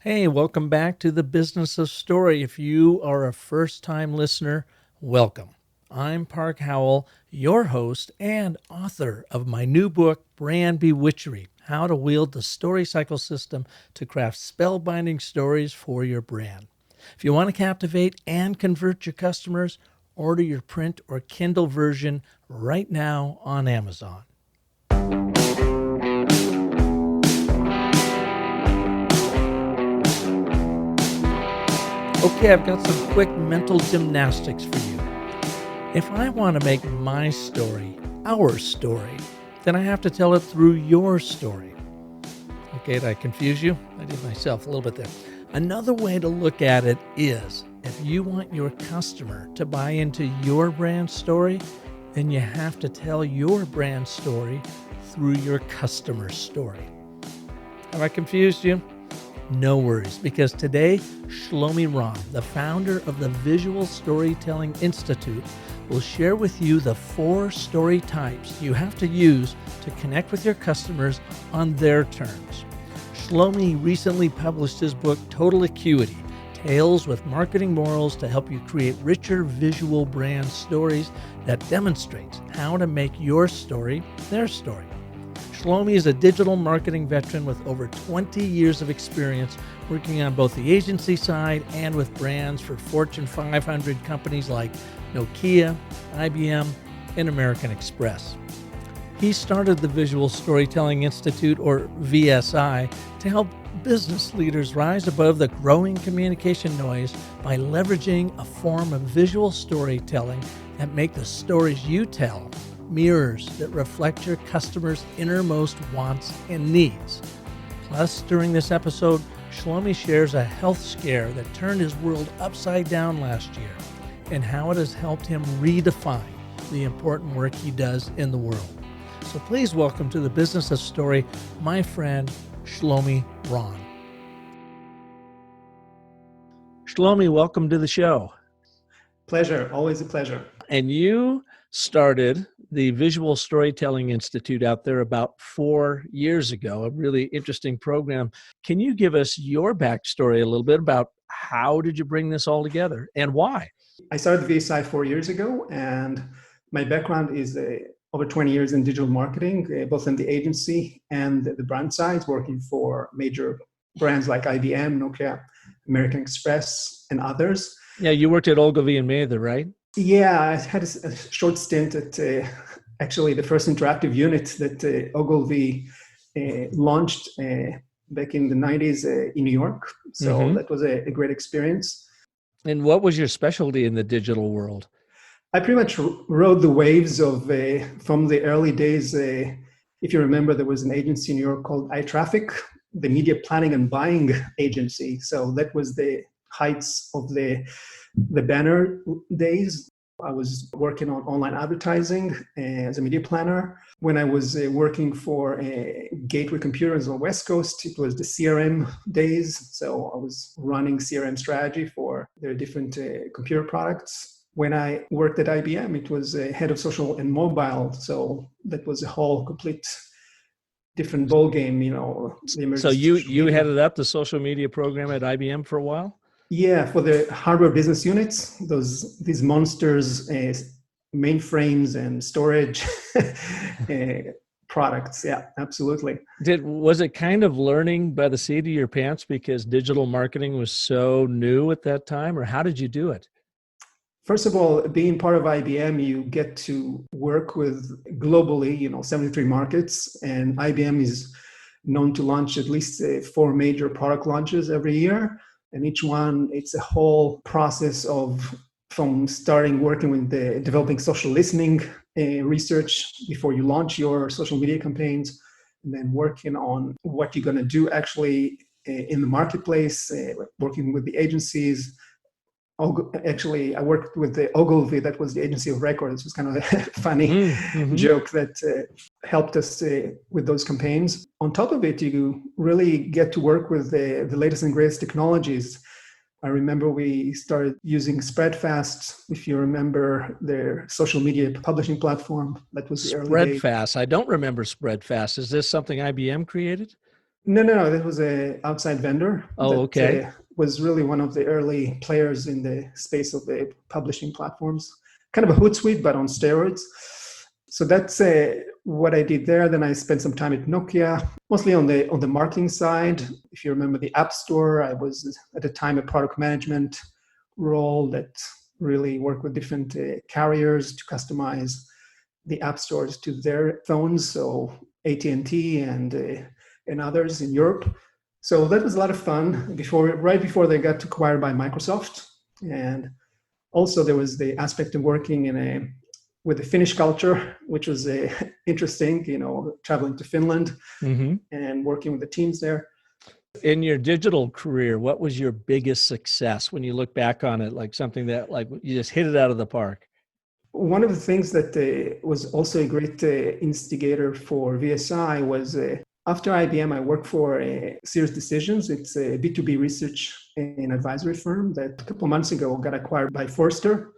Hey, welcome back to the Business of Story. If you are a first time listener, welcome. I'm Park Howell, your host and author of my new book, Brand Bewitchery: How to Wield the Story Cycle System to Craft Spellbinding Stories for Your Brand. If you want to captivate and convert your customers, order your print or Kindle version right now on Amazon. Okay, I've got some quick mental gymnastics for you. If I want to make my story our story, then I have to tell it through your story. Okay, did I confuse you? I did myself a little bit there. Another way to look at it is if you want your customer to buy into your brand story, then you have to tell your brand story through your customer's story. Have I confused you? No worries, because today, Shlomi Ron, the founder of the Visual Storytelling Institute, will share with you the 4 story types you have to use to connect with your customers on their terms. Shlomi recently published his book, Total Acuity: Tales with Marketing Morals to help you create richer visual brand stories that demonstrates how to make your story their story. Shlomi is a digital marketing veteran with over 20 years of experience working on both the agency side and with brands for Fortune 500 companies like Nokia, IBM, and American Express. He started the Visual Storytelling Institute, or VSI, to help business leaders rise above the growing communication noise by leveraging a form of visual storytelling that make the stories you tell mirrors that reflect your customers' innermost wants and needs. Plus, during this episode, Shlomi shares a health scare that turned his world upside down last year and how it has helped him redefine the important work he does in the world. So please welcome to the Business of Story, my friend, Shlomi Ron. Shlomi, welcome to the show. Pleasure, always a pleasure. And you started the Visual Storytelling Institute out there about 4 years ago, a really interesting program. Can you give us your backstory a little bit about how did you bring this all together and why? I started VSI 4 years ago, and my background is over 20 years in digital marketing, both in the agency and the brand side, working for major brands like IBM, Nokia, American Express, and others. Yeah, you worked at Ogilvy and Mather, right? Yeah, I had a short stint at actually the first interactive unit that Ogilvy launched back in the 90s in New York. So that was a great experience. And what was your specialty in the digital world? I pretty much rode the waves of from the early days. If you remember, there was an agency in New York called iTraffic, the media planning and buying agency. So that was the heights of the banner days. I was working on online advertising as a media planner. When I was working for Gateway Computers on the West Coast, it was the CRM days. So I was running CRM strategy for their different computer products. When I worked at IBM, it was head of social and mobile. So that was a whole complete different ball game, So you headed up the social media program at IBM for a while? Yeah, for the hardware business units, these monsters, mainframes and storage products. Yeah, absolutely. Was it kind of learning by the seat of your pants because digital marketing was so new at that time, or how did you do it? First of all, being part of IBM, you get to work with globally, 73 markets, and IBM is known to launch at least 4 major product launches every year. And each one, it's a whole process of from starting working with the developing social listening research before you launch your social media campaigns, and then working on what you're going to do actually in the marketplace, working with the agencies. Actually, I worked with the Ogilvy, that was the agency of record. It was kind of a funny joke that helped us with those campaigns. On top of it, you really get to work with the latest and greatest technologies. I remember we started using Spreadfast, if you remember their social media publishing platform. That was the early days. Spreadfast. I don't remember Spreadfast. Is this something IBM created? No. That was a outside vendor Oh, that okay. was really one of the early players in the space of the publishing platforms. Kind of a Hootsuite, but on steroids. So that's what I did there. Then I spent some time at Nokia, mostly on the marketing side. If you remember the App Store, I was at the time a product management role that really worked with different carriers to customize the app stores to their phones. So AT&T and others in Europe. So that was a lot of fun right before they got acquired by Microsoft. And also there was the aspect of working with the Finnish culture, which was interesting, traveling to Finland Mm-hmm. and working with the teams there. In your digital career, what was your biggest success when you look back on it, like something that like you just hit it out of the park? One of the things that was also a great instigator for VSI was after IBM, I worked for Serious Decisions. It's a B2B research and advisory firm that a couple of months ago got acquired by Forrester.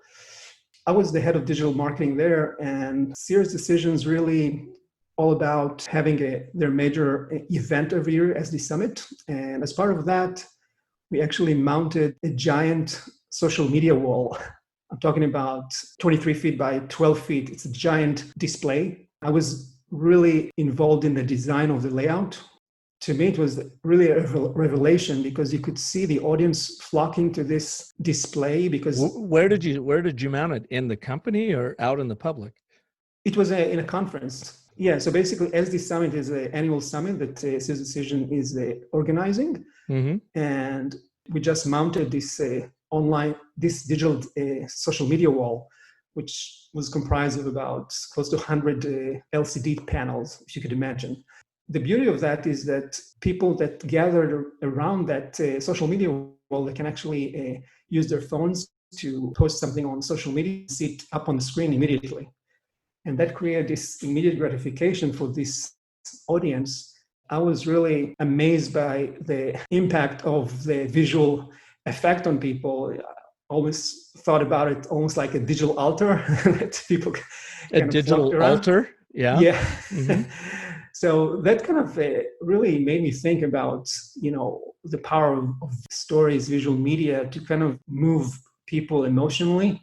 I was the head of digital marketing there, and Serious Decisions really all about having their major event every year as the summit. And as part of that, we actually mounted a giant social media wall. I'm talking about 23 feet by 12 feet. It's a giant display. I was really involved in the design of the layout. To me, it was really a revelation because you could see the audience flocking to this display. Because where did you mount it, in the company or out in the public? It was in a conference. Yeah, so basically, SD Summit is an annual summit that Serious Decision is organizing. Mm-hmm. And we just mounted this this digital social media wall, which was comprised of about close to 100 LCD panels, if you could imagine. The beauty of that is that people that gathered around that social media wall, they can actually use their phones to post something on social media, see it up on the screen immediately. And that created this immediate gratification for this audience. I was really amazed by the impact of the visual effect on people. I always thought about it almost like a digital altar that people A kind of digital flocked around. altar? Yeah. Yeah. Mm-hmm. So that kind of really made me think about, the power of stories, visual media to kind of move people emotionally.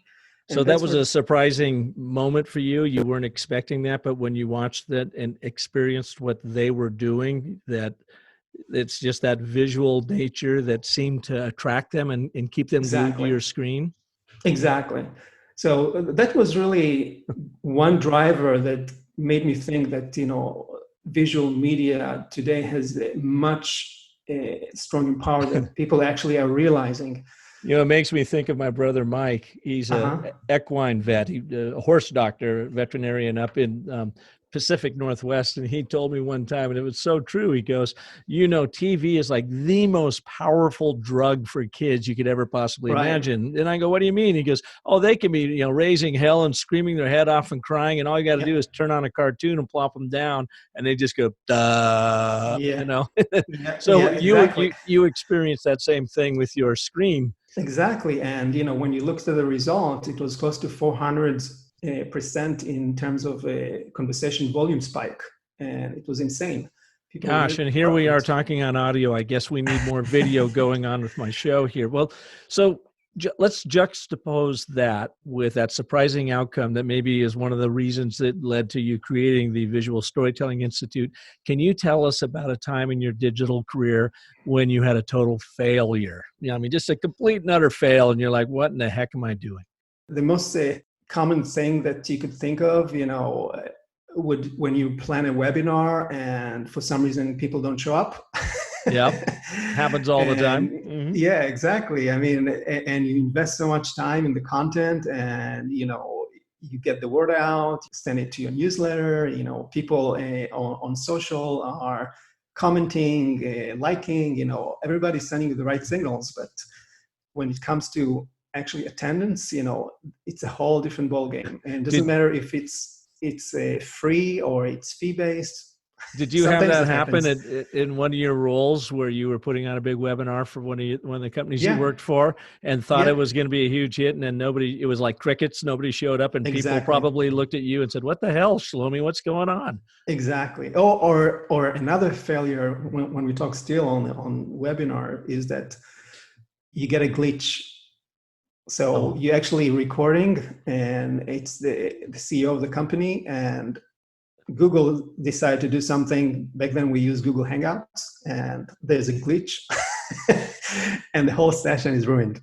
So that was a surprising moment for you. You weren't expecting that, but when you watched that and experienced what they were doing, that it's just that visual nature that seemed to attract them and keep them glued to your screen. Exactly. So that was really one driver that made me think that, visual media today has a much stronger power that people actually are realizing. It makes me think of my brother Mike. He's a equine vet, a horse doctor, veterinarian up in Pacific Northwest. And he told me one time, and it was so true. He goes, TV is like the most powerful drug for kids you could ever possibly imagine. And I go, what do you mean? He goes, oh, they can be, raising hell and screaming their head off and crying. And all you got to do is turn on a cartoon and plop them down. And they just go, duh, So exactly. you experience that same thing with your screen. Exactly. And, when you looked at the result, it was close to 400% in terms of a conversation volume spike. And it was insane. Gosh, and here we are talking on audio. I guess we need more video going on with my show here. Well, so let's juxtapose that with that surprising outcome that maybe is one of the reasons that led to you creating the Visual Storytelling Institute. Can you tell us about a time in your digital career when you had a total failure? Just a complete and utter fail, and you're like, what in the heck am I doing? The most common thing that you could think of, when you plan a webinar and for some reason people don't show up. Yep. Happens all the time. Mm-hmm. Yeah, exactly. And you invest so much time in the content and, you get the word out, send it to your newsletter, people on social are commenting, liking, everybody's sending you the right signals. But when it comes to actually attendance, it's a whole different ballgame. And it doesn't matter if it's free or it's fee-based. Did you have Sometimes that it happen happens. in one of your roles where you were putting on a big webinar for one of the companies you Yeah, worked for and thought it yeah, was going to be a huge hit, and then it was like crickets, nobody showed up, and people exactly. probably looked at you and said, "What the hell, Shlomi? What's going on?" Exactly. Oh, or another failure when we talk still on webinar is that you get a glitch. So Oh, you actually recording, and it's the CEO of the company, and Google decided to do something. Back then we used Google Hangouts, and there's a glitch, and the whole session is ruined.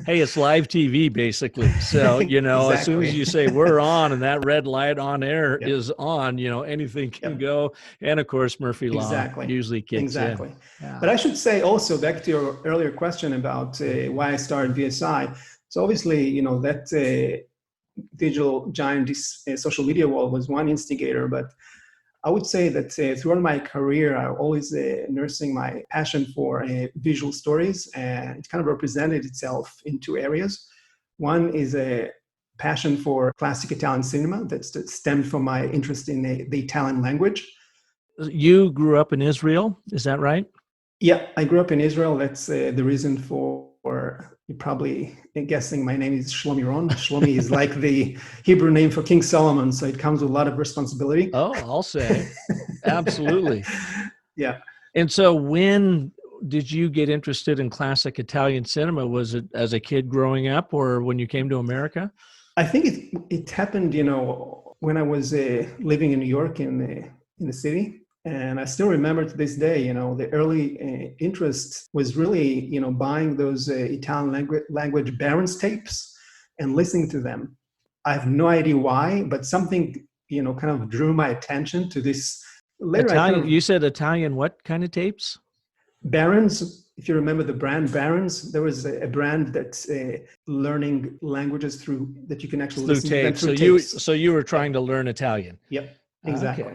hey, it's live TV basically. So, as soon as Exactly. you say we're on and that red light on air Yep. is on, anything can Yep. go. And of course, Murphy Law Exactly. usually kicks in. Exactly. Yeah. But I should say also back to your earlier question about why I started VSI. So obviously, that digital giant, this social media world was one instigator, but I would say that throughout my career, I always nursing my passion for visual stories, and it kind of represented itself in two areas. One is a passion for classic Italian cinema that stemmed from my interest in the Italian language. You grew up in Israel, is that right? Yeah, I grew up in Israel. That's the reason for you're probably guessing my name is Shlomi Ron. Shlomi is like the Hebrew name for King Solomon, so it comes with a lot of responsibility. Oh, I'll say. Absolutely. Yeah. And so when did you get interested in classic Italian cinema? Was it as a kid growing up or when you came to America? I think it happened, when I was living in New York in the city, and I still remember to this day, the early interest was really, buying those Italian language Barons tapes and listening to them. I have no idea why, but something, kind of drew my attention to this. Later, I kind Italian, of you said Italian what kind of tapes? Barons, if you remember the brand Barons, there was a brand that's learning languages through that you can actually Through listen to them tapes. So through you tapes. so you were trying Yep, to learn Italian. yep, Okay. exactly.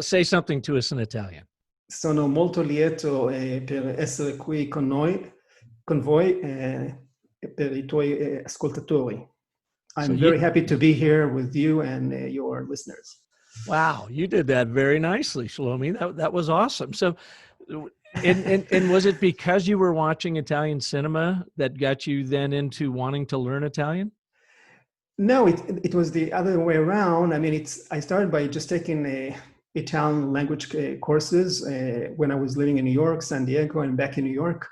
Say something to us in Italian. Sono molto lieto per essere qui con voi e per I tuoi ascoltatori. So I'm you very happy to be here with you and your listeners. wow, you did that very nicely, Shlomi. That was awesome. So and was it because you were watching Italian cinema that got you then into wanting to learn Italian? No, it was the other way around. I mean, I started by just taking Italian language courses when I was living in New York, San Diego, and back in New York.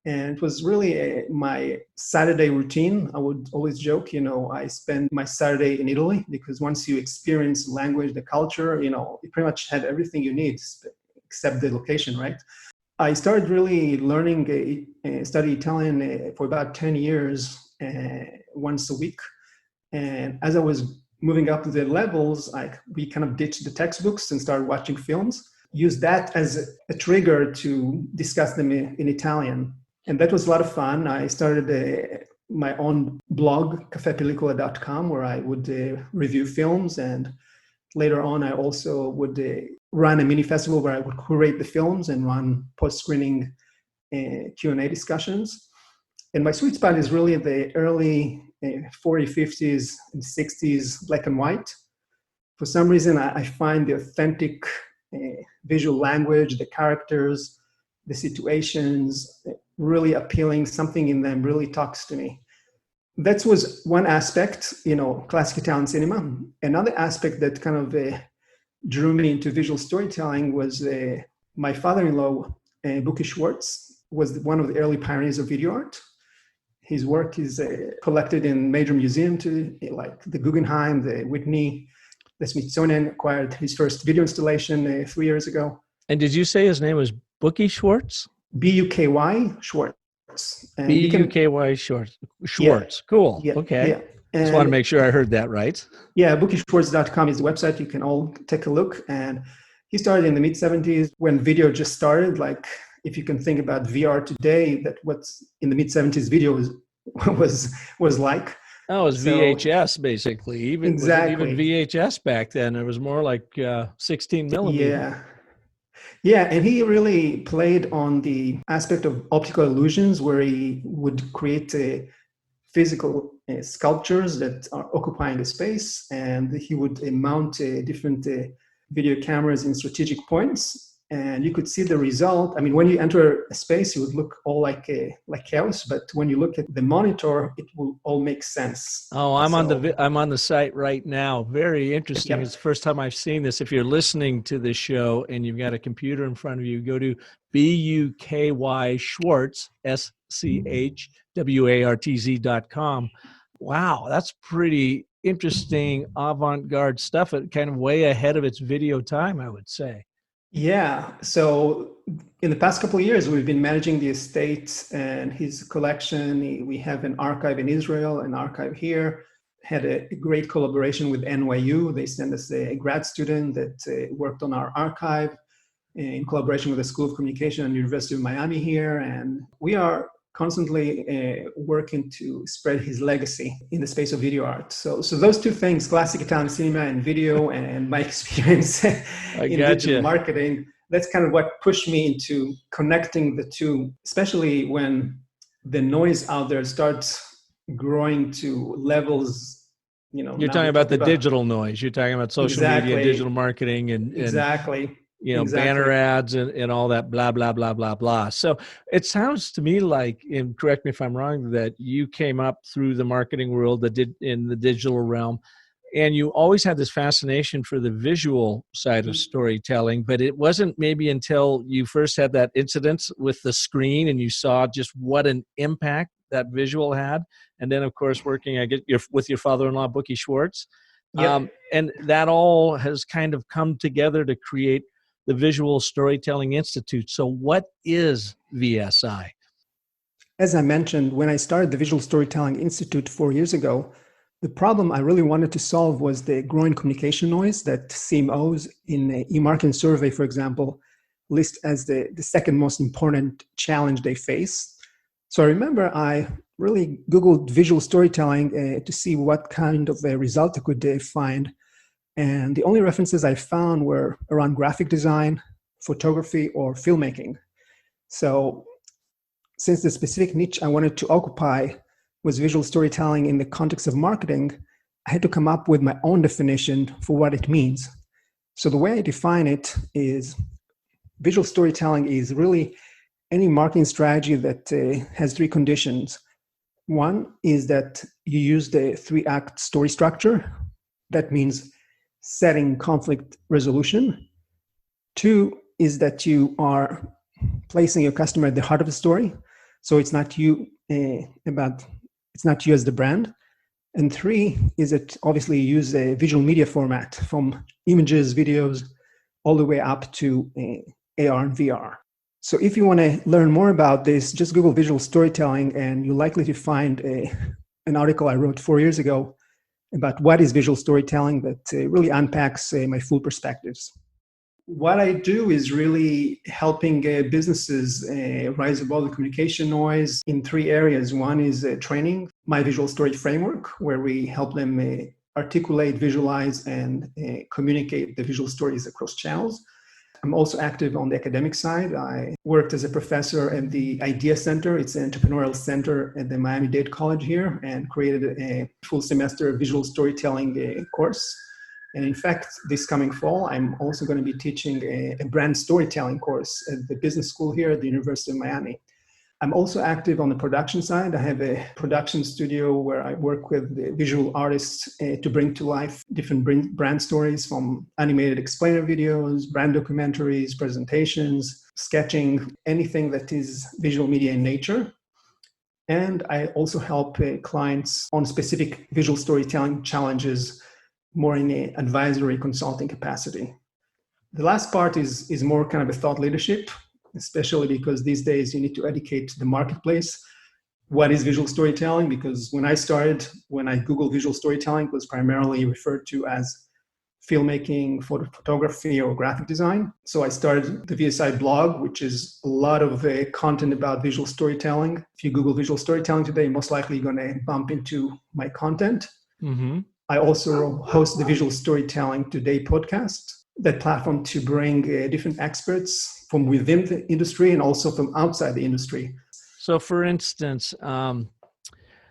And it was really my Saturday routine. I would always joke, I spend my Saturday in Italy because once you experience the language, the culture, you pretty much have everything you need except the location, right? I started really learning, study Italian for about 10 years, once a week. And as I was moving up the levels, we kind of ditched the textbooks and started watching films. Use that as a trigger to discuss them in Italian. And that was a lot of fun. I started my own blog, cafepellicola.com, where I would review films. And later on, I also would run a mini festival where I would curate the films and run post-screening Q&A discussions. And my sweet spot is really the early 40s, 50s, and 60s black and white. For some reason, I find the authentic visual language, the characters, the situations really appealing. Something in them really talks to me. That was one aspect, classic Italian cinema. Another aspect that kind of drew me into visual storytelling was my father-in-law, Uzi Schwartz, was one of the early pioneers of video art. His work is collected in major museums, like the Guggenheim, the Whitney, the Smithsonian acquired his first video installation 3 years ago. And did you say his name was Uzi Schwartz? Buky Schwartz. And Buky Schwartz. Yeah, Cool. yeah, Okay. yeah. And Just want to make sure I heard that right. yeah, bookieschwartz.com is the website. You can all take a look. And he started in the mid 70s when video just started. Like, if you can think about VR today, that what's in the mid 70s video was like. Oh, it was So VHS basically. Was it even exactly. VHS back then? It was more like 16 millimeter. Yeah. Yeah, and he really played on the aspect of optical illusions where he would create physical sculptures that are occupying a space, and he would mount different video cameras in strategic points. And you could see the result. I mean, when you enter a space, it would look all like chaos. But when you look at the monitor, it will all make sense. Oh, I'm on the site right now. Very interesting. Yep. It's the first time I've seen this. If you're listening to this show and you've got a computer in front of you, go to BUKY Schwartz, SCHWARTZ.com. Wow, that's pretty interesting avant-garde stuff. It kind of way ahead of its video time, I would say. Yeah. So in the past couple of years, we've been managing the estate and his collection. We have an archive in Israel, an archive here. Had a great collaboration with NYU. They sent us a grad student that worked on our archive in collaboration with the School of Communication and University of Miami here. And we are constantly working to spread his legacy in the space of video art. So those two things, classic Italian cinema and video, and my experience in digital marketing, that's kind of what pushed me into connecting the two, especially when the noise out there starts growing to levels, You're talking about the digital noise. You're talking about social media, digital marketing, and banner ads and all that blah, blah, blah, blah, blah. So it sounds to me like, and correct me if I'm wrong, that you came up through the marketing world in the digital realm, and you always had this fascination for the visual side of storytelling, but it wasn't maybe until you first had that incident with the screen and you saw just what an impact that visual had. And then, of course, working with your father-in-law, Uzi Schwartz. Yep. And that all has kind of come together to create the Visual Storytelling Institute. So what is VSI? As I mentioned, when I started the Visual Storytelling Institute 4 years ago, the problem I really wanted to solve was the growing communication noise that CMOs in an e-marketing survey, for example, list as the second most important challenge they face. So I remember I really Googled visual storytelling to see what kind of a result I could find. And the only references I found were around graphic design, photography, or filmmaking. So since the specific niche I wanted to occupy was visual storytelling in the context of marketing, I had to come up with my own definition for what it means. So the way I define it is visual storytelling is really any marketing strategy that has three conditions. One is that you use the 3-act story structure. That means setting, conflict, resolution. 2 is that you are placing your customer at the heart of the story. So it's not you it's not you as the brand. And 3 is that obviously you use a visual media format from images, videos, all the way up to AR and VR. So if you want to learn more about this, just Google visual storytelling and you're likely to find an article I wrote 4 years ago about what is visual storytelling that really unpacks my full perspectives. What I do is really helping businesses rise above the communication noise in 3 areas. One is training, my visual story framework, where we help them articulate, visualize, and communicate the visual stories across channels. I'm also active on the academic side. I worked as a professor at the Idea Center. It's an entrepreneurial center at the Miami-Dade College here, and created a full semester visual storytelling course. And in fact, this coming fall, I'm also going to be teaching a brand storytelling course at the business school here at the University of Miami. I'm also active on the production side. I have a production studio where I work with the visual artists to bring to life different brand stories, from animated explainer videos, brand documentaries, presentations, sketching, anything that is visual media in nature. And I also help clients on specific visual storytelling challenges, more in an advisory consulting capacity. The last part is more kind of a thought leadership, especially because these days you need to educate the marketplace. What is visual storytelling? Because when I Googled visual storytelling, it was primarily referred to as filmmaking, photography, or graphic design. So I started the VSI blog, which is a lot of content about visual storytelling. If you Google visual storytelling today, most likely you're going to bump into my content. Mm-hmm. I also host the Visual Storytelling Today podcast, that platform to bring different experts from within the industry and also from outside the industry. So for instance,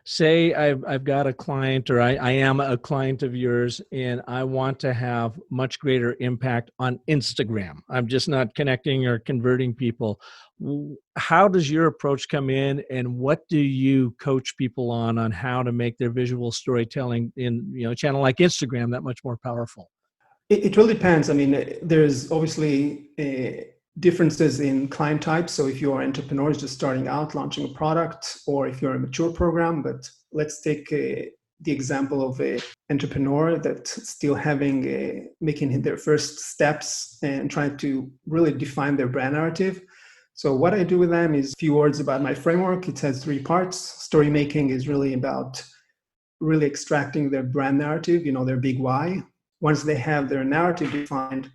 Say I've got a client, or I am a client of yours, and I want to have much greater impact on Instagram. I'm just not connecting or converting people. How does your approach come in, and what do you coach people on how to make their visual storytelling in a channel like Instagram that much more powerful? It really depends. I mean, there's obviously differences in client types. So if you are entrepreneurs just starting out, launching a product, or if you're a mature program, but let's take the example of an entrepreneur that's still making their first steps and trying to really define their brand narrative. So what I do with them is a few words about my framework. It has three parts. Story making is really about really extracting their brand narrative, their big why. Once they have their narrative defined,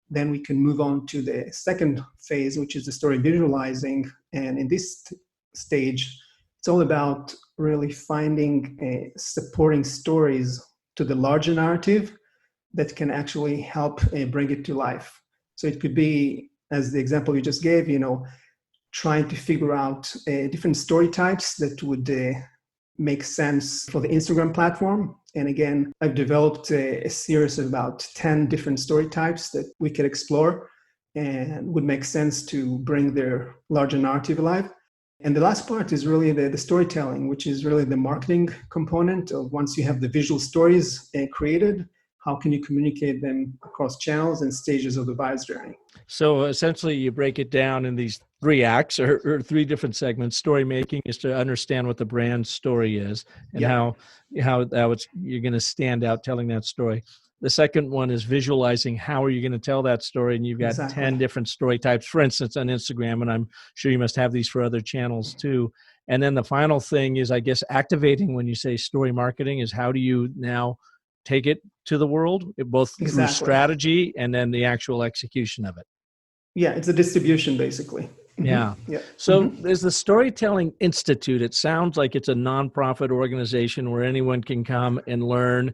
then we can move on to the second phase, which is the story visualizing. And in this stage, it's all about really finding supporting stories to the larger narrative that can actually help bring it to life. So it could be, as the example you just gave, trying to figure out different story types that would make sense for the Instagram platform. And again, I've developed a series of about 10 different story types that we could explore and would make sense to bring their larger narrative alive. And the last part is really the storytelling, which is really the marketing component of once you have the visual stories created, how can you communicate them across channels and stages of the buyer's journey? So essentially, you break it down in these three acts or three different segments. Story making is to understand what the brand story is and how you're going to stand out telling that story. The second one is visualizing how are you going to tell that story, and you've got 10 different story types, for instance, on Instagram, and I'm sure you must have these for other channels too. And then the final thing is, I guess, activating. When you say story marketing, is how do you now take it to the world, both through strategy and then the actual execution of it? Yeah, it's a distribution, basically. Yeah. Yeah. So there's the Storytelling Institute. It sounds like it's a nonprofit organization where anyone can come and learn,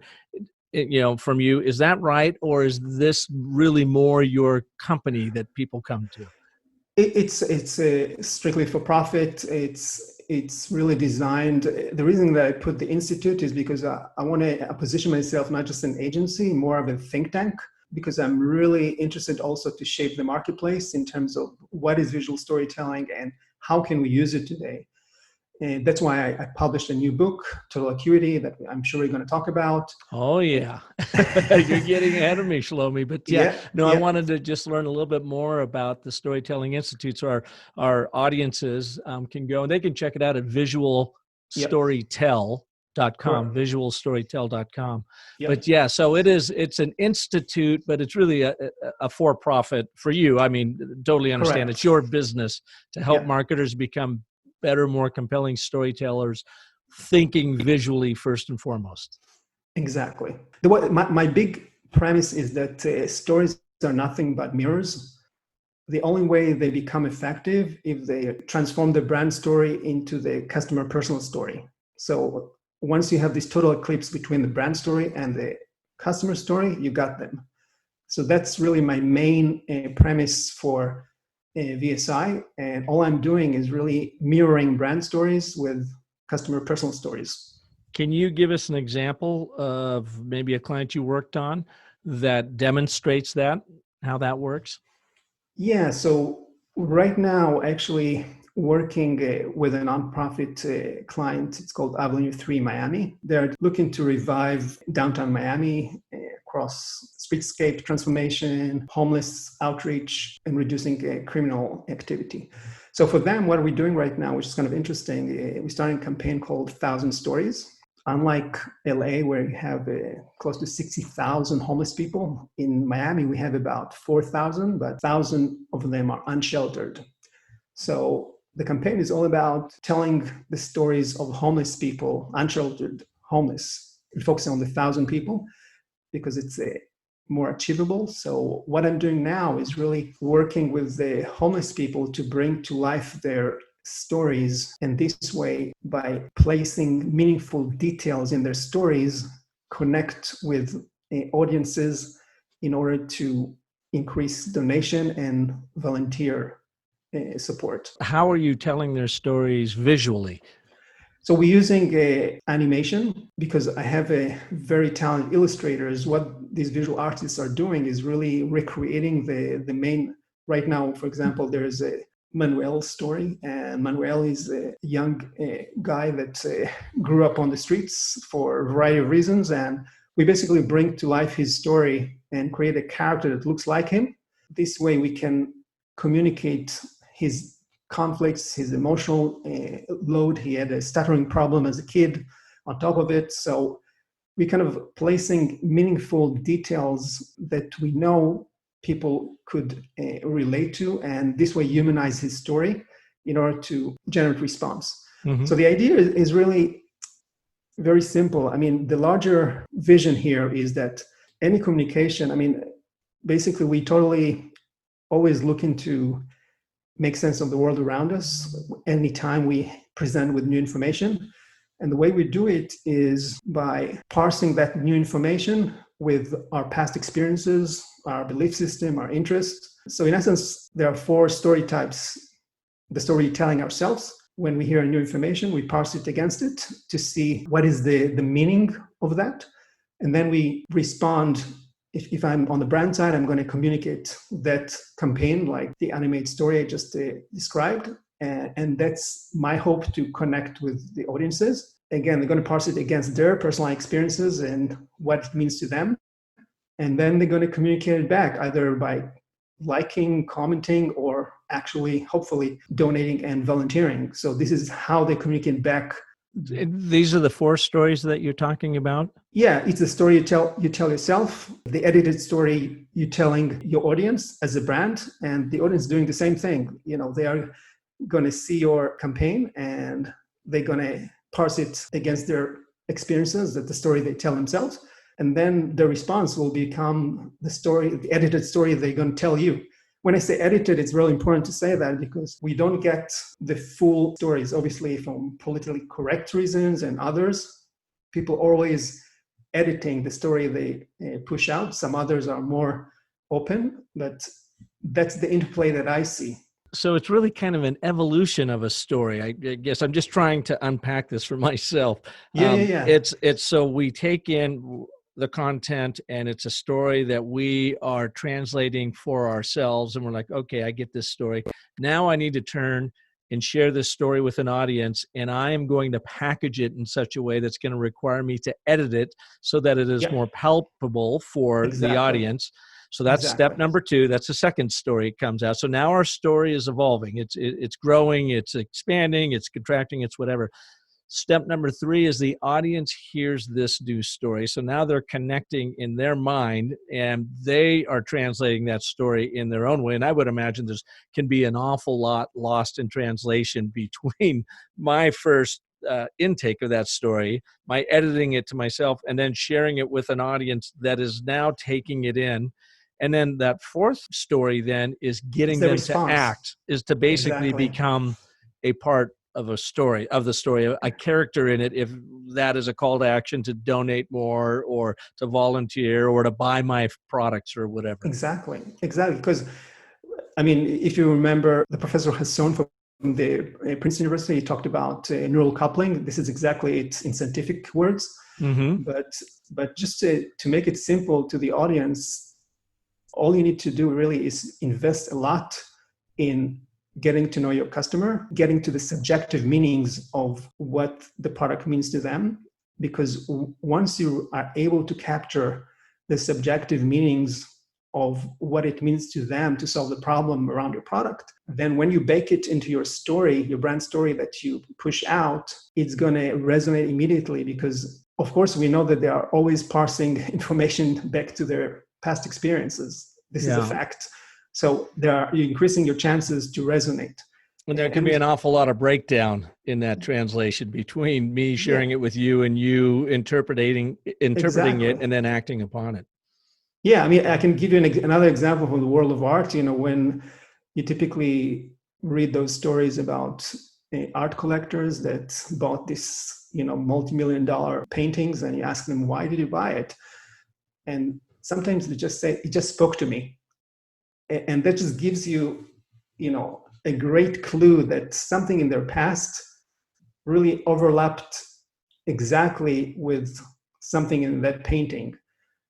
from you. Is that right? Or is this really more your company that people come to? It's strictly for profit. It's really designed. The reason that I put the institute is because I want to position myself not just an agency, more of a think tank, because I'm really interested also to shape the marketplace in terms of what is visual storytelling and how can we use it today. And that's why I published a new book, Total Acuity, that I'm sure we're going to talk about. Oh, yeah. You're getting ahead of me, Shlomi. But I wanted to just learn a little bit more about the Storytelling Institute. So our audiences can go and they can check it out at visualstorytell.com, visualstorytell.com. But so it's an institute, but it's really a for-profit for you. I mean, totally understand. It's your business to help marketers become better, more compelling storytellers, thinking visually first and foremost. Exactly. My big premise is that stories are nothing but mirrors. The only way they become effective if they transform the brand story into the customer personal story. So once you have this total eclipse between the brand story and the customer story, you got them. So that's really my main premise for VSI. And all I'm doing is really mirroring brand stories with customer personal stories. Can you give us an example of maybe a client you worked on that demonstrates that, how that works? Yeah, so right now, actually working with a nonprofit client, it's called Avenue 3 Miami. They're looking to revive downtown Miami across streetscape transformation, homeless outreach, and reducing criminal activity. So for them, what are we doing right now, which is kind of interesting, we started a campaign called 1,000 Stories. Unlike LA, where you have close to 60,000 homeless people, in Miami, we have about 4,000, but 1,000 of them are unsheltered. So the campaign is all about telling the stories of homeless people, unsheltered homeless, and focusing on the 1,000 people because it's more achievable. So what I'm doing now is really working with the homeless people to bring to life their stories, and this way, by placing meaningful details in their stories, connect with audiences in order to increase donation and volunteer support. How are you telling their stories visually? So we're using animation because I have a very talented illustrators. What these visual artists are doing is really recreating the main. Right now, for example, there's a Manuel story, and Manuel is a young guy that grew up on the streets for a variety of reasons, and we basically bring to life his story and create a character that looks like him. This way, we can communicate his conflicts, his emotional load. He had a stuttering problem as a kid on top of it. So we kind of placing meaningful details that we know people could relate to, and this way humanize his story in order to generate response. Mm-hmm. So the idea is really very simple. I mean, the larger vision here is that any communication, I mean, basically we totally always looking to make sense of the world around us anytime we present with new information. And the way we do it is by parsing that new information with our past experiences, our belief system, our interests. So in essence, there are 4 story types. The story telling ourselves. When we hear new information, we parse it against it to see what is the meaning of that. And then we respond. If I'm on the brand side, I'm going to communicate that campaign like the animated story I just described. And that's my hope to connect with the audiences. Again, they're going to parse it against their personal experiences and what it means to them. And then they're going to communicate it back either by liking, commenting, or actually, hopefully, donating and volunteering. So this is how they communicate back. These are the 4 stories that you're talking about? Yeah, it's a story you tell yourself, the edited story you're telling your audience as a brand, and the audience doing the same thing. You know, they are going to see your campaign and they're going to parse it against their experiences, that the story they tell themselves. And then the response will become the story, the edited story they're going to tell you. When I say edited, it's really important to say that because we don't get the full stories, obviously, from politically correct reasons and others. People always editing the story they push out. Some others are more open, but that's the interplay that I see. So it's really kind of an evolution of a story. I guess I'm just trying to unpack this for myself. Yeah. It's so we take in the content and it's a story that we are translating for ourselves. And we're like, okay, I get this story. Now I need to turn and share this story with an audience. And I am going to package it in such a way that's going to require me to edit it so that it is more palpable for the audience. So that's step number 2. That's the second story it comes out. So now our story is evolving. It's growing, it's expanding, it's contracting, it's whatever. Step number 3 is the audience hears this new story. So now they're connecting in their mind and they are translating that story in their own way. And I would imagine there's can be an awful lot lost in translation between my first intake of that story, my editing it to myself, and then sharing it with an audience that is now taking it in. And then that 4th story then is getting them response. To act, is to basically become a part of a story, a character in it, if that is a call to action to donate more or to volunteer or to buy my products or whatever. Exactly. Because, I mean, if you remember the Professor Hasson from the Princeton University, he talked about neural coupling. This is exactly it in scientific words. Mm-hmm. But just to make it simple to the audience, all you need to do really is invest a lot in getting to know your customer, getting to the subjective meanings of what the product means to them. Because once you are able to capture the subjective meanings of what it means to them to solve the problem around your product, then when you bake it into your story, your brand story that you push out, it's going to resonate immediately because, of course, we know that they are always parsing information back to their past experiences. This is a fact. So you're increasing your chances to resonate. And there can be an awful lot of breakdown in that translation between me sharing it with you and you interpreting it and then acting upon it. Yeah, I mean, I can give you another example from the world of art. You know, when you typically read those stories about art collectors that bought this, multi-million-dollar paintings, and you ask them, why did you buy it? And sometimes they just say, it just spoke to me. And that just gives you, a great clue that something in their past really overlapped exactly with something in that painting.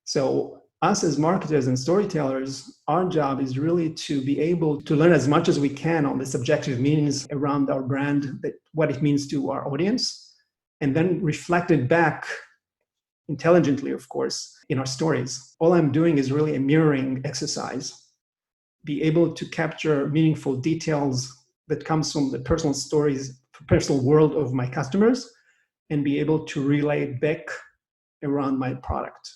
So us as marketers and storytellers, our job is really to be able to learn as much as we can on the subjective meanings around our brand, that what it means to our audience, and then reflect it back intelligently, of course, in our stories. All I'm doing is really a mirroring exercise, be able to capture meaningful details that comes from the personal stories, personal world of my customers, and be able to relay it back around my product.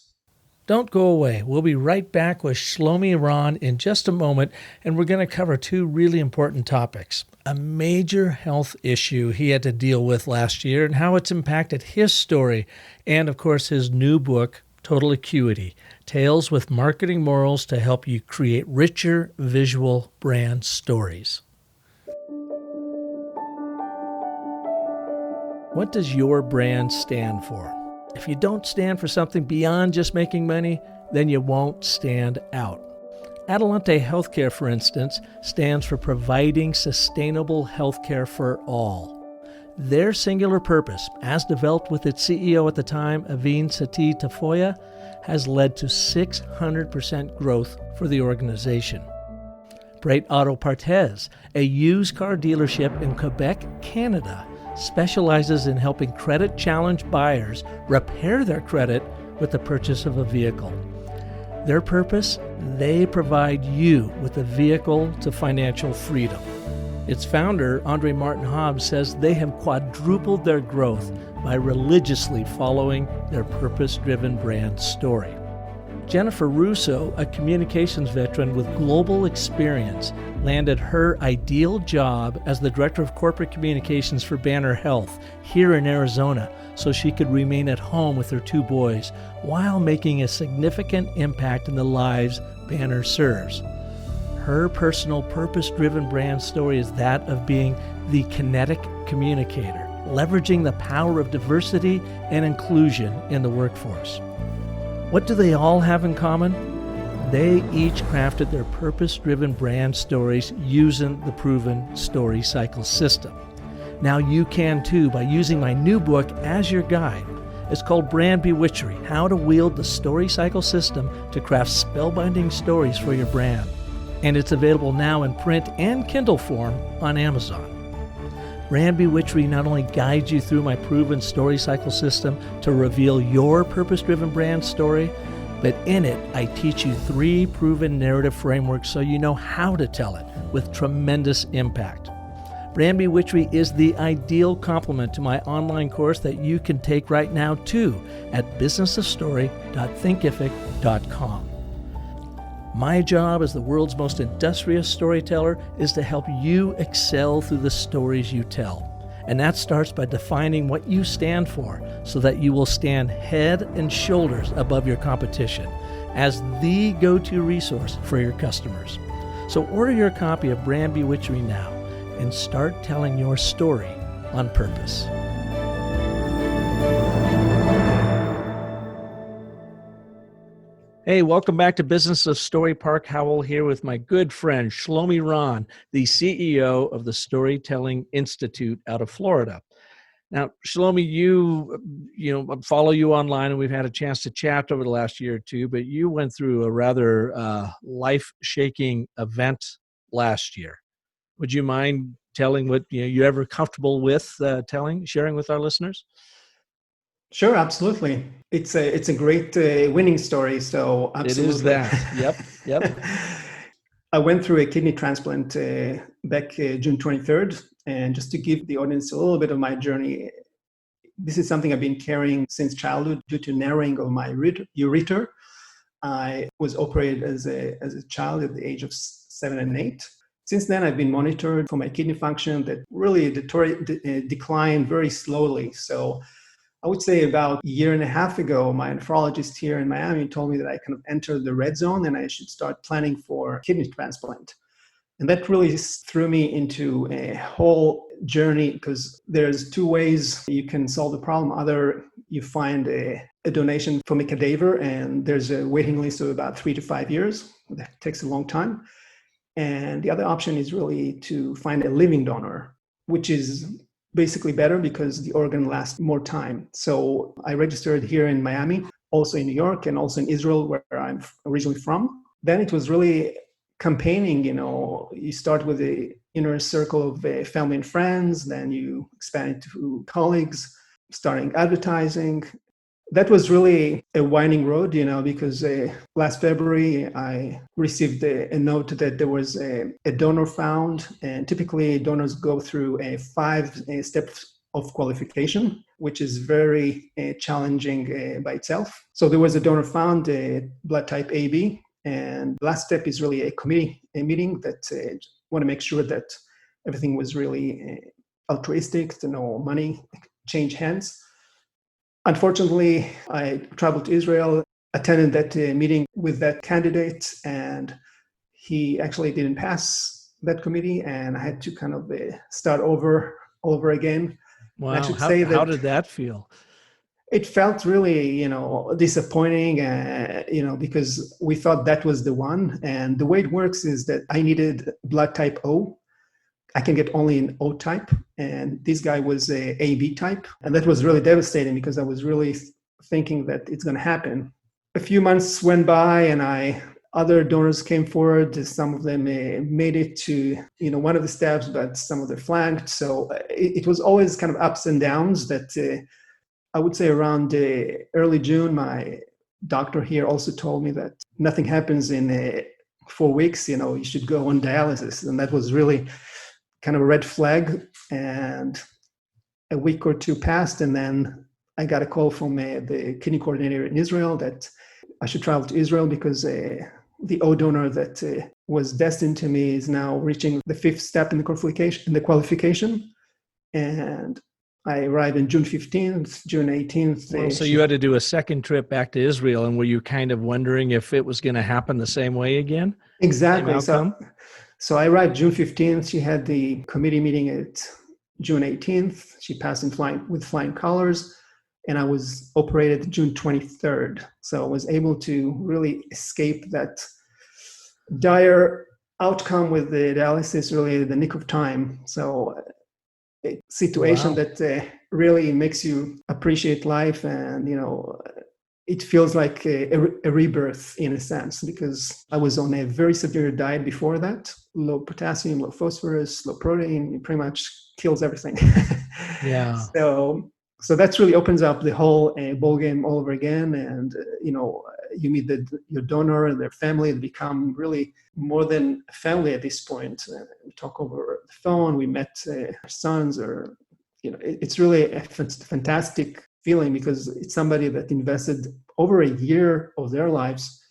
Don't go away. We'll be right back with Shlomi Ron in just a moment, and we're going to cover two really important topics. A major health issue he had to deal with last year and how it's impacted his story, and of course his new book, Total Acuity, Tales with Marketing Morals to help you create richer visual brand stories. What does your brand stand for? If you don't stand for something beyond just making money, then you won't stand out. Adelante Healthcare, for instance, stands for providing sustainable healthcare for all. Their singular purpose, as developed with its CEO at the time, Avin Sati Tafoya, has led to 600% growth for the organization. Bright Auto Partes, a used car dealership in Quebec, Canada, specializes in helping credit-challenged buyers repair their credit with the purchase of a vehicle. Their purpose? They provide you with a vehicle to financial freedom. Its founder, Andre Martin Hobbs, says they have quadrupled their growth by religiously following their purpose-driven brand story. Jennifer Russo, a communications veteran with global experience, landed her ideal job as the Director of Corporate Communications for Banner Health here in Arizona so she could remain at home with her two boys while making a significant impact in the lives Banner serves. Her personal purpose-driven brand story is that of being the kinetic communicator, leveraging the power of diversity and inclusion in the workforce. What do they all have in common? They each crafted their purpose-driven brand stories using the proven story cycle system. Now you can too by using my new book as your guide. It's called Brand Bewitchery: How to Wield the Story Cycle System to Craft Spellbinding Stories for Your Brand. And it's available now in print and Kindle form on Amazon. Brand Bewitchery not only guides you through my proven story cycle system to reveal your purpose-driven brand story, but in it, I teach you 3 proven narrative frameworks so you know how to tell it with tremendous impact. Brand Bewitchery is the ideal complement to my online course that you can take right now too at businessofstory.thinkific.com. My job as the world's most industrious storyteller is to help you excel through the stories you tell. And that starts by defining what you stand for so that you will stand head and shoulders above your competition as the go-to resource for your customers. So order your copy of Brand Bewitchery now and start telling your story on purpose. Hey, welcome back to Business of Story. Park Howell here with my good friend Shlomi Ron, the CEO of the Storytelling Institute out of Florida. Now, Shlomi, you follow you online, and we've had a chance to chat over the last year or two. But you went through a rather life-shaking event last year. Would you mind telling what you're ever comfortable with sharing with our listeners? Sure, absolutely. It's a great winning story. So absolutely. It is that. Yep. I went through a kidney transplant back June 23rd. And just to give the audience a little bit of my journey, this is something I've been carrying since childhood due to narrowing of my ureter. I was operated as a child at the age of 7 and 8. Since then, I've been monitored for my kidney function that really declined very slowly. So I would say about a year and a half ago, my nephrologist here in Miami told me that I kind of entered the red zone and I should start planning for kidney transplant. And that really threw me into a whole journey because there's 2 ways you can solve the problem. Either you find a donation from a cadaver and there's a waiting list of about 3 to 5 years. That takes a long time. And the other option is really to find a living donor, which is basically better because the organ lasts more time. So I registered here in Miami, also in New York, and also in Israel, where I'm originally from. Then it was really campaigning. You start with the inner circle of family and friends, then you expand it to colleagues, starting advertising. That was really a winding road, because last February I received a note that there was a donor found, and typically donors go through a 5 steps of qualification, which is very challenging by itself. So there was a donor found, blood type AB, and the last step is really a meeting that want to make sure that everything was really altruistic, no money change hands. Unfortunately, I traveled to Israel, attended that meeting with that candidate, and he actually didn't pass that committee, and I had to kind of start all over again. Wow. And I should say how that did that feel? it felt really, disappointing, because we thought that was the one. And the way it works is that I needed blood type O. I can get only an O type, and this guy was a AB type. And that was really devastating because I was really thinking that it's going to happen. A few months went by, and other donors came forward. Some of them made it to one of the steps, but some of them flanked. So it was always kind of ups and downs. That I would say around early June, my doctor here also told me that nothing happens in 4 weeks. You should go on dialysis, and that was really kind of a red flag. And a week or two passed, and then I got a call from the kidney coordinator in Israel that I should travel to Israel because the O donor that was destined to me is now reaching the 5th step in the qualification. And I arrived on June 15th, June 18th. Well, so you had to do a second trip back to Israel, and were you kind of wondering if it was going to happen the same way again? Exactly. Same outcome? So I arrived June 15th. She had the committee meeting at June 18th. She passed with flying colors, and I was operated June 23rd. So I was able to really escape that dire outcome with the dialysis, really the nick of time. So a situation that really makes you appreciate life, and it feels like a rebirth in a sense, because I was on a very severe diet before that. Low potassium, low phosphorus, low protein. It pretty much kills everything. Yeah. So that really opens up the whole ball game all over again. And, you meet your donor and their family. They become really more than a family at this point. We talk over the phone. We met our sons, it's really a fantastic feeling because it's somebody that invested over a year of their lives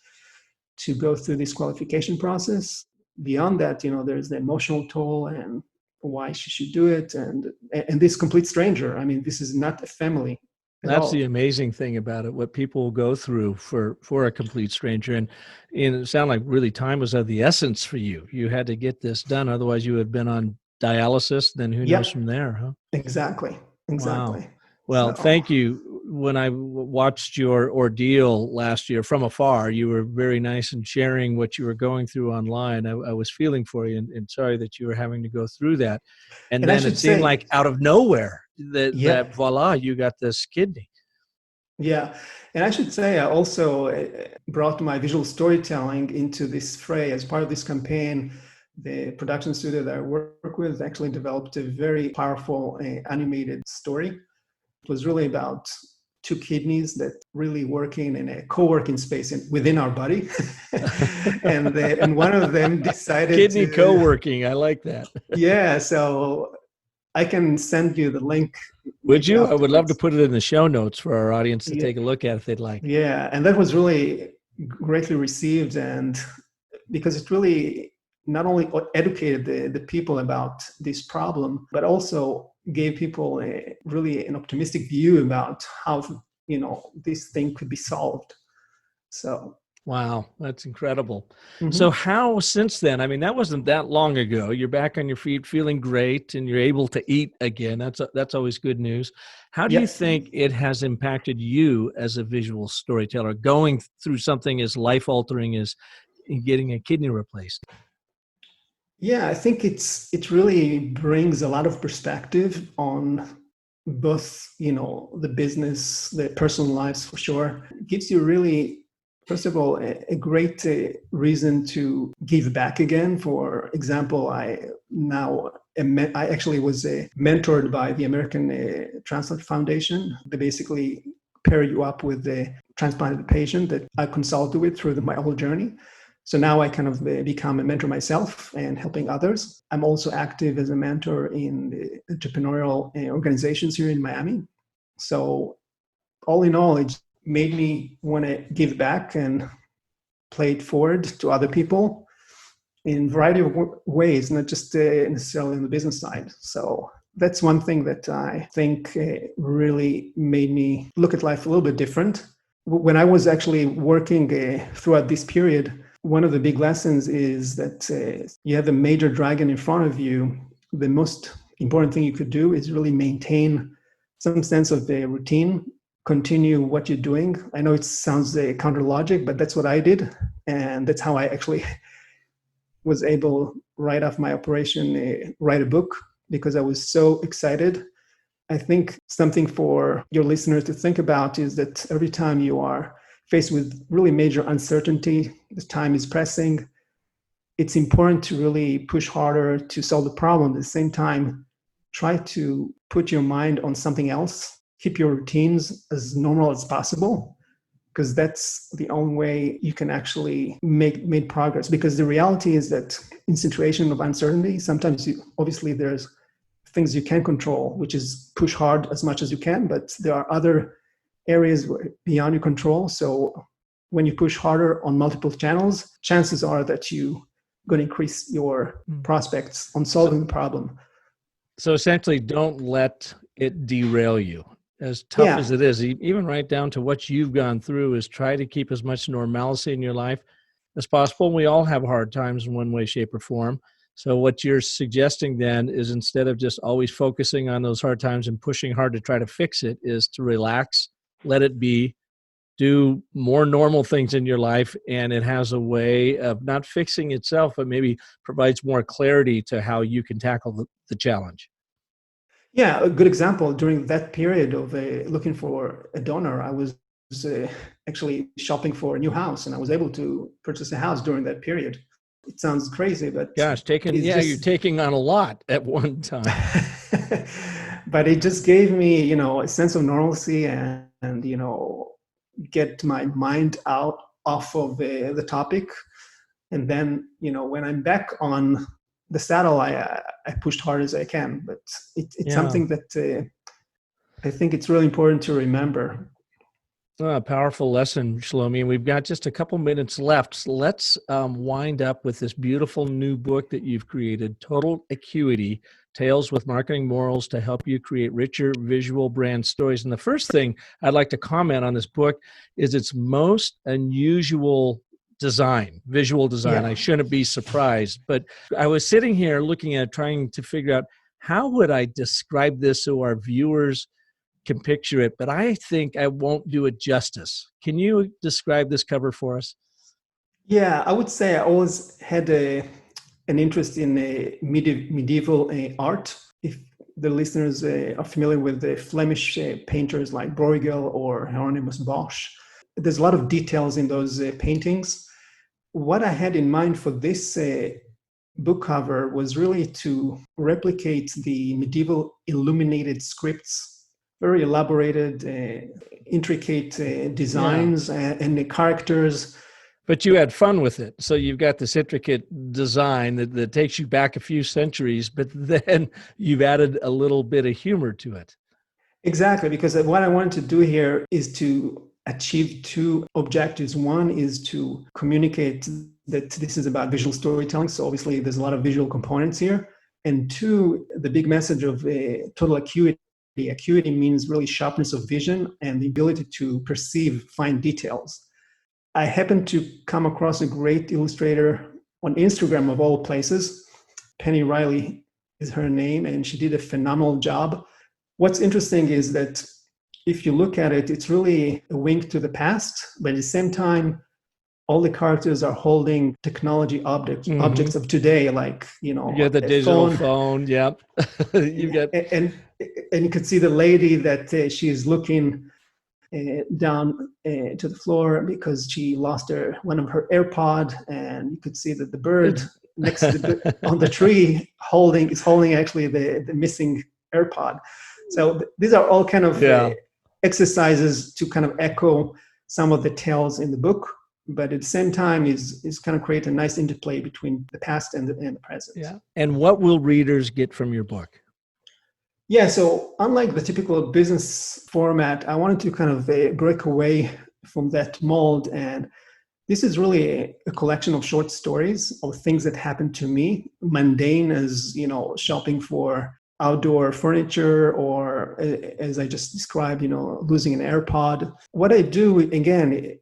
to go through this qualification process. Beyond that, there's the emotional toll and why she should do it. And this complete stranger, this is not a family at That's all. the amazing thing about it, what people will go through for a complete stranger. And it sounded like really time was of the essence for you. You had to get this done. Otherwise you had been on dialysis. Then who knows from there, huh? Exactly. Wow. Well, thank you. When I watched your ordeal last year from afar, you were very nice in sharing what you were going through online. I was feeling for you and sorry that you were having to go through that. And then it seemed like out of nowhere that voila, you got this kidney. Yeah. And I should say, I also brought my visual storytelling into this fray as part of this campaign. The production studio that I work with actually developed a very powerful animated story. It was really about 2 kidneys that really working in a co-working space within our body. and one of them decided Kidney co-working. I like that. Yeah. So I can send you the link. Would you? Afterwards. I would love to put it in the show notes for our audience to take a look at if they'd like. Yeah. And that was really greatly received. And because it really not only educated the people about this problem, but also gave people really an optimistic view about how, this thing could be solved. So. Wow, that's incredible. Mm-hmm. So how since then, that wasn't that long ago, you're back on your feet feeling great and you're able to eat again. That's always good news. How do you think it has impacted you as a visual storyteller going through something as life-altering as getting a kidney replaced? Yeah, I think it really brings a lot of perspective on both, the business, the personal lives for sure. It gives you really, first of all, a great reason to give back again. For example, I actually was mentored by the American Transplant Foundation. They basically pair you up with a transplanted patient that I consulted with through my whole journey. So now I kind of become a mentor myself and helping others. I'm also active as a mentor in the entrepreneurial organizations here in Miami. So all in all, it made me want to give back and play it forward to other people in a variety of ways, not just necessarily on the business side. So that's one thing that I think really made me look at life a little bit different. When I was actually working throughout this period, one of the big lessons is that you have a major dragon in front of you. The most important thing you could do is really maintain some sense of the routine, continue what you're doing. I know it sounds counter logic, but that's what I did. And that's how I actually was able, right off my operation, write a book because I was so excited. I think something for your listeners to think about is that every time you are faced with really major uncertainty, the time is pressing, it's important to really push harder to solve the problem. At the same time, try to put your mind on something else, keep your routines as normal as possible, because that's the only way you can actually make progress. Because the reality is that in situation of uncertainty, sometimes obviously there's things you can control, which is push hard as much as you can, but there are other areas beyond your control. So when you push harder on multiple channels, chances are that you're going to increase your prospects on solving the problem. So essentially, don't let it derail you. As tough as Yeah, it is, even right down to what you've gone through, is try to keep as much normalcy in your life as possible. We all have hard times in one way, shape, or form. So what you're suggesting then is, instead of just always focusing on those hard times and pushing hard to try to fix it, is to relax, let it be, do more normal things in your life, and it has a way of not fixing itself, but maybe provides more clarity to how you can tackle the challenge. yeah. A good example, during that period of looking for a donor, I was actually shopping for a new house, and I was able to purchase a house during that period. It sounds crazy, but Gosh, it's you're just taking on a lot at one time. but it just gave me, a sense of normalcy and get my mind out off of the topic. And then, when I'm back on the saddle, I pushed hard as I can. But it's Yeah. something that I think it's really important to remember. A powerful lesson, Shlomi. And we've got just a couple minutes left. So let's wind up with this beautiful new book that you've created, Total Acuity, Tales with Marketing Morals to Help You Create Richer Visual Brand Stories. And the first thing I'd like to comment on this book is its most unusual design, visual design. I Yeah. shouldn't be surprised, but I was sitting here looking at trying to figure out, how would I describe this so our viewers can picture it, but I think I won't do it justice. Can you describe this cover for us? Yeah, I would say I always had an interest in medieval art. If the listeners are familiar with the Flemish painters like Bruegel or Hieronymus Bosch, there's a lot of details in those paintings. What I had in mind for this book cover was really to replicate the medieval illuminated scripts, very elaborated, intricate Yeah. designs and the characters. But you had fun with it. So you've got this intricate design that takes you back a few centuries, but then you've added a little bit of humor to it. Exactly, because what I wanted to do here is to achieve two objectives. One is to communicate that this is about visual storytelling. So obviously, there's a lot of visual components here. And two, the big message of total acuity. Acuity means really sharpness of vision and the ability to perceive fine details. I happened to come across a great illustrator on Instagram, of all places. Penny Riley is her name, and she did a phenomenal job. What's interesting is that if you look at it, it's really a wink to the past, but at the same time, all the characters are holding technology objects of today, like, you get the digital phone. Yep. You get and you could see the lady that she's looking down to the floor because she lost one of her AirPod, and you could see that the bird next to on the tree is holding actually the missing AirPod. So these are all kind of exercises to kind of echo some of the tales in the book, but at the same time is kind of create a nice interplay between the past and the present. Yeah. And what will readers get from your book? Yeah, so unlike the typical business format, I wanted to kind of break away from that mold. And this is really a collection of short stories of things that happened to me, mundane as, shopping for outdoor furniture, or as I just described, losing an AirPod. What I do, again,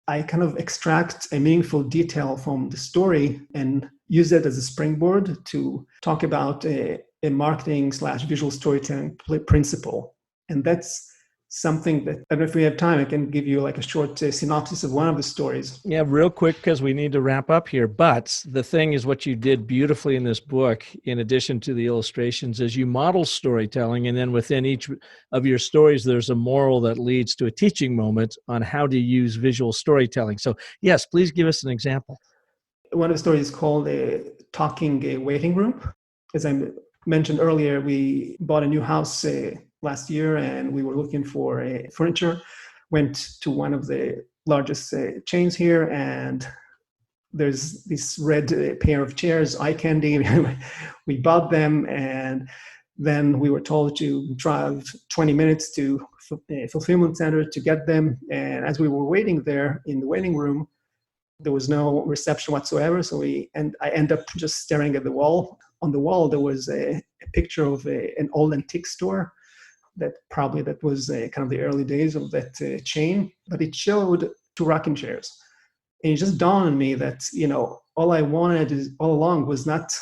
I kind of extract a meaningful detail from the story and use that as a springboard to talk about a marketing/visual storytelling principle. And that's something that, I don't know if we have time, I can give you like a short synopsis of one of the stories. Yeah, real quick, because we need to wrap up here. But the thing is, what you did beautifully in this book, in addition to the illustrations, is you model storytelling. And then within each of your stories, there's a moral that leads to a teaching moment on how to use visual storytelling. So yes, please give us an example. One of the stories is called Talking Waiting Room. As I mentioned earlier, we bought a new house last year, and we were looking for furniture. Went to one of the largest chains here, and there's this red pair of chairs, eye candy. We bought them, and then we were told to drive 20 minutes to a fulfillment center to get them. And as we were waiting there in the waiting room, there was no reception whatsoever. So I end up just staring at the wall. On the wall, there was a picture of an old antique store that was kind of the early days of that chain, but it showed 2 rocking chairs. And it just dawned on me that, all I wanted all along was not,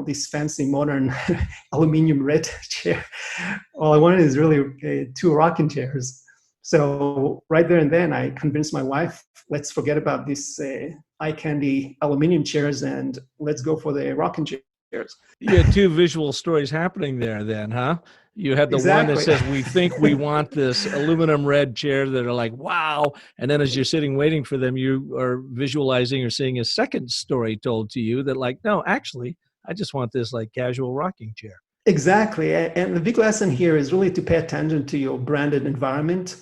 this fancy modern aluminum red chair. All I wanted is really 2 rocking chairs. So right there and then I convinced my wife, let's forget about this eye candy aluminum chairs and let's go for the rocking chairs. You had 2 visual stories happening there then, huh? You had the Exactly. one that says, we think we want this aluminum red chair, that are like, wow. And then as you're sitting waiting for them, you are visualizing or seeing a second story told to you that like, no, actually, I just want this like casual rocking chair. Exactly. And the big lesson here is really to pay attention to your branded environment.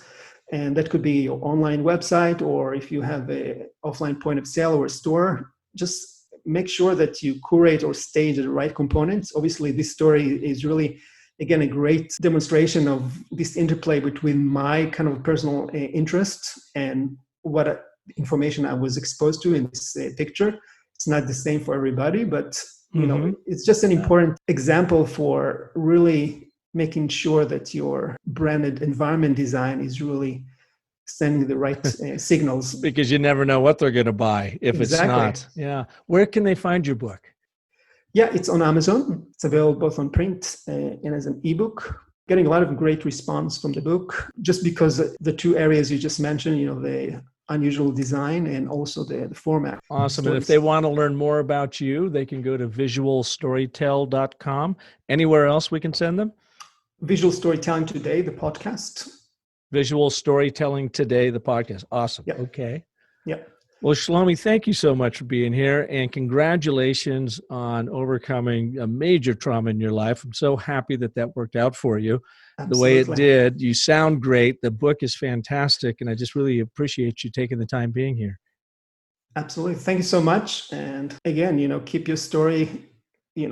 And that could be your online website, or if you have an offline point of sale or a store, just make sure that you curate or stage the right components. Obviously, this story is really, again, a great demonstration of this interplay between my kind of personal interests and what information I was exposed to in this picture. It's not the same for everybody, but it's just an important example for really making sure that your branded environment design is really sending the right signals. Because you never know what they're going to buy if it's not. Yeah. Where can they find your book? Yeah, it's on Amazon. It's available both on print and as an ebook. Getting a lot of great response from the book, just because the 2 areas you just mentioned, the unusual design and also the format. Awesome. And if they want to learn more about you, they can go to visualstorytell.com. Anywhere else we can send them? Visual Storytelling Today, the podcast. Visual Storytelling Today, the podcast. Awesome. Yep. Okay. Yep. Well, Shlomi, thank you so much for being here, and congratulations on overcoming a major trauma in your life. I'm so happy that worked out for you. Absolutely. The way it did. You sound great. The book is fantastic, and I just really appreciate you taking the time being here. Absolutely. Thank you so much. And again, keep your story,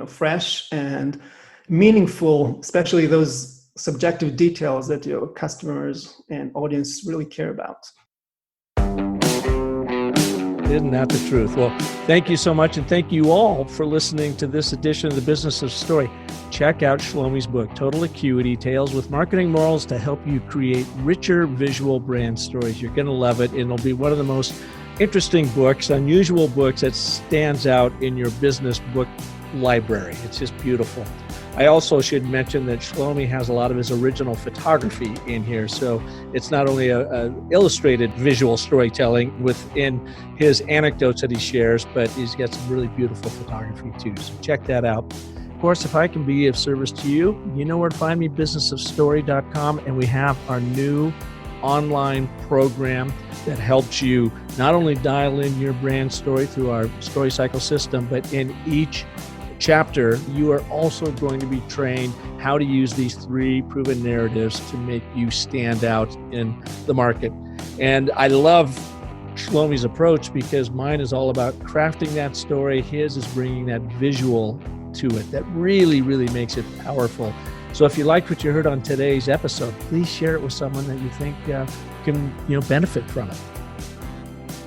fresh and meaningful, especially those subjective details that your customers and audience really care about. Isn't that the truth? Well, thank you so much, and thank you all for listening to this edition of The Business of Story. Check out Shlomi's book, Total Acuity, Tales with Marketing Morals to help you create richer visual brand stories. You're going to love it, and it'll be one of the most interesting books, unusual books that stands out in your business book library. It's just beautiful. I also should mention that Shlomi has a lot of his original photography in here. So it's not only a illustrated visual storytelling within his anecdotes that he shares, but he's got some really beautiful photography too. So check that out. Of course, if I can be of service to you, you know where to find me, businessofstory.com. And we have our new online program that helps you not only dial in your brand story through our story cycle system, but in each chapter, you are also going to be trained how to use these 3 proven narratives to make you stand out in the market. And I love Shlomi's approach because mine is all about crafting that story. His is bringing that visual to it that really, really makes it powerful. So if you liked what you heard on today's episode, please share it with someone that you think can benefit from it.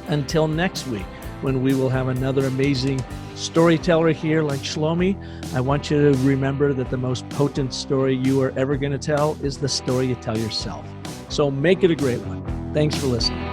Until next week, when we will have another amazing storyteller here like Shlomi, I want you to remember that the most potent story you are ever going to tell is the story you tell yourself. So make it a great one. Thanks for listening.